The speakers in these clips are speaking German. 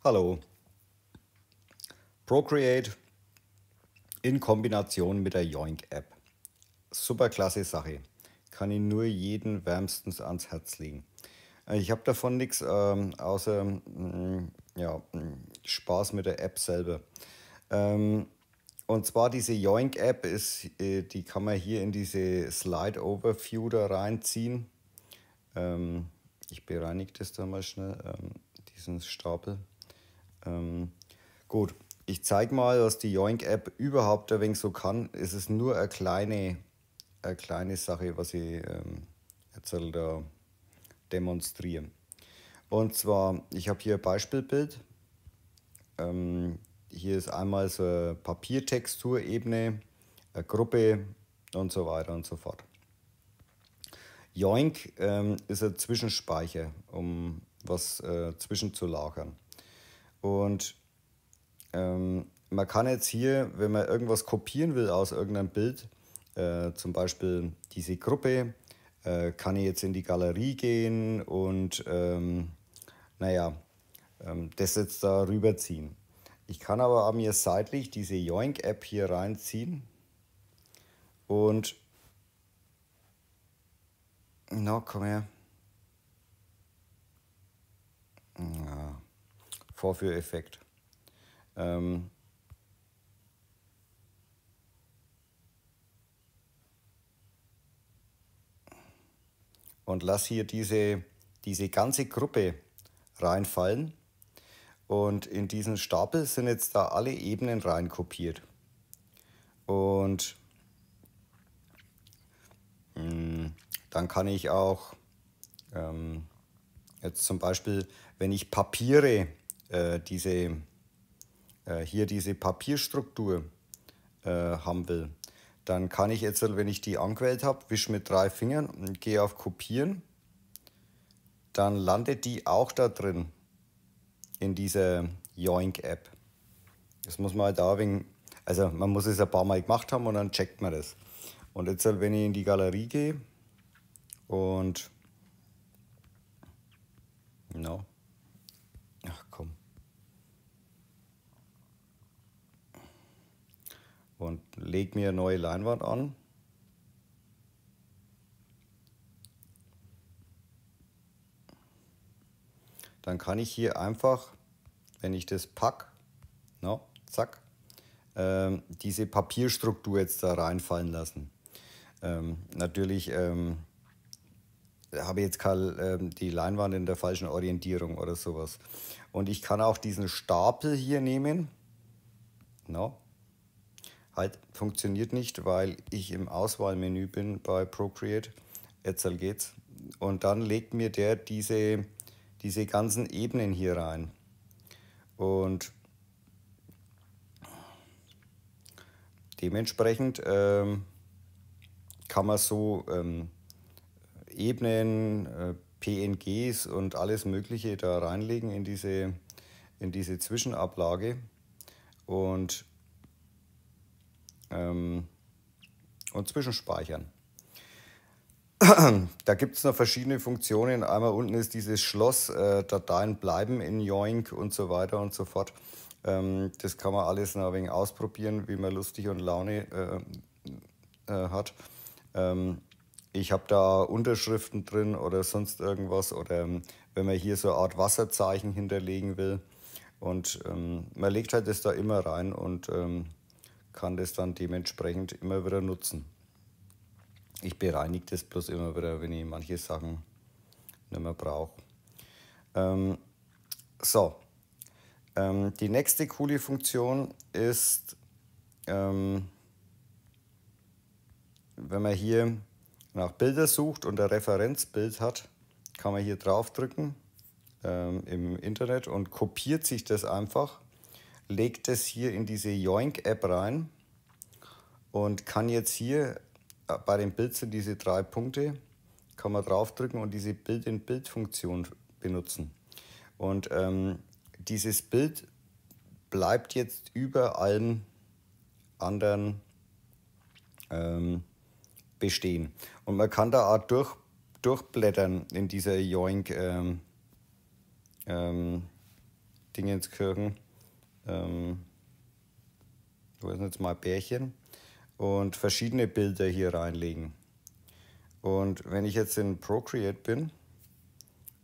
Hallo. Procreate in Kombination mit der Yoink-App. Super klasse Sache. Kann ich nur jeden wärmstens ans Herz legen. Ich habe davon nichts außer Spaß mit der App selber. Und zwar diese Yoink-App die kann man hier in diese Slide Overview da reinziehen. Ich bereinige das da mal schnell, diesen Stapel. Gut, ich zeige mal, was die Yoink-App überhaupt ein wenig so kann. Es ist nur eine kleine Sache, was ich jetzt da demonstriere. Und zwar, ich habe hier ein Beispielbild. Hier ist einmal so eine Papiertexturebene, eine Gruppe und so weiter und so fort. Yoink ist ein Zwischenspeicher, um was zwischenzulagern. Und man kann jetzt hier, wenn man irgendwas kopieren will aus irgendeinem Bild, zum Beispiel diese Gruppe, kann ich jetzt in die Galerie gehen und das jetzt da rüberziehen. Ich kann aber mir seitlich diese Yoink-App hier reinziehen und komm her. Ja, Vorführeffekt. Und lass hier diese ganze Gruppe reinfallen. Und in diesen Stapel sind jetzt da alle Ebenen rein kopiert. Und dann kann ich auch jetzt zum Beispiel, wenn ich Papiere, diese Papierstruktur haben will, dann kann ich jetzt, wenn ich die angewählt habe, wische mit 3 Fingern und gehe auf Kopieren, dann landet die auch da drin in dieser Yoink-App. Das muss man halt da also man muss es ein paar Mal gemacht haben und dann checkt man das. Und jetzt, wenn ich in die Galerie gehe und und lege mir eine neue Leinwand an. Dann kann ich hier einfach, wenn ich das packe, zack, diese Papierstruktur jetzt da reinfallen lassen. Natürlich habe ich jetzt die Leinwand in der falschen Orientierung oder sowas. Und ich kann auch diesen Stapel hier nehmen. Halt, funktioniert nicht, weil ich im Auswahlmenü bin bei Procreate. Jetzt geht's. Und dann legt mir der diese ganzen Ebenen hier rein. Und dementsprechend kann man so Ebenen, PNGs und alles Mögliche da reinlegen in diese Zwischenablage und zwischenspeichern. Da gibt es noch verschiedene Funktionen. Einmal unten ist dieses Schloss, Dateien bleiben in Yoink und so weiter und so fort. Das kann man alles noch ein wenig ausprobieren, wie man lustig und Laune hat. Ich habe da Unterschriften drin oder sonst irgendwas. Oder wenn man hier so eine Art Wasserzeichen hinterlegen will. Und man legt halt das da immer rein und kann das dann dementsprechend immer wieder nutzen. Ich bereinige das bloß immer wieder, wenn ich manche Sachen nicht mehr brauche. Die nächste coole Funktion ist, wenn man hier nach Bilder sucht und ein Referenzbild hat, kann man hier draufdrücken im Internet und kopiert sich das einfach, legt es hier in diese Yoink-App rein und kann jetzt hier bei dem Bild sind diese 3 Punkte, kann man draufdrücken und diese Bild-in-Bild-Funktion benutzen. Und dieses Bild bleibt jetzt über allen anderen bestehen. Und man kann da auch durchblättern in dieser Yoink Dingenskirchen. Wo ist jetzt mal Bärchen? Und verschiedene Bilder hier reinlegen. Und wenn ich jetzt in Procreate bin,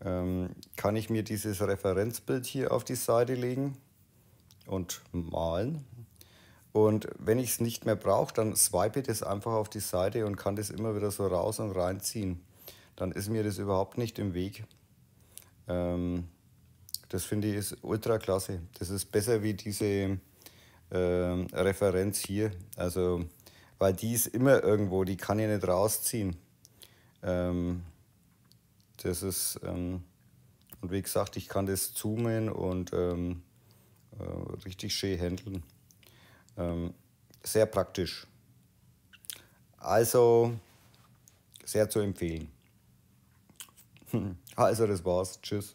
kann ich mir dieses Referenzbild hier auf die Seite legen und malen. Und wenn ich es nicht mehr brauche, dann swipe ich das einfach auf die Seite und kann das immer wieder so raus und reinziehen. Dann ist mir das überhaupt nicht im Weg. Das finde ich ist ultra klasse. Das ist besser wie diese Referenz hier. Also, weil die ist immer irgendwo, die kann ich nicht rausziehen. Das ist, und wie gesagt, ich kann das zoomen und richtig schön handeln. Sehr praktisch. Also, sehr zu empfehlen. Also, das war's. Tschüss.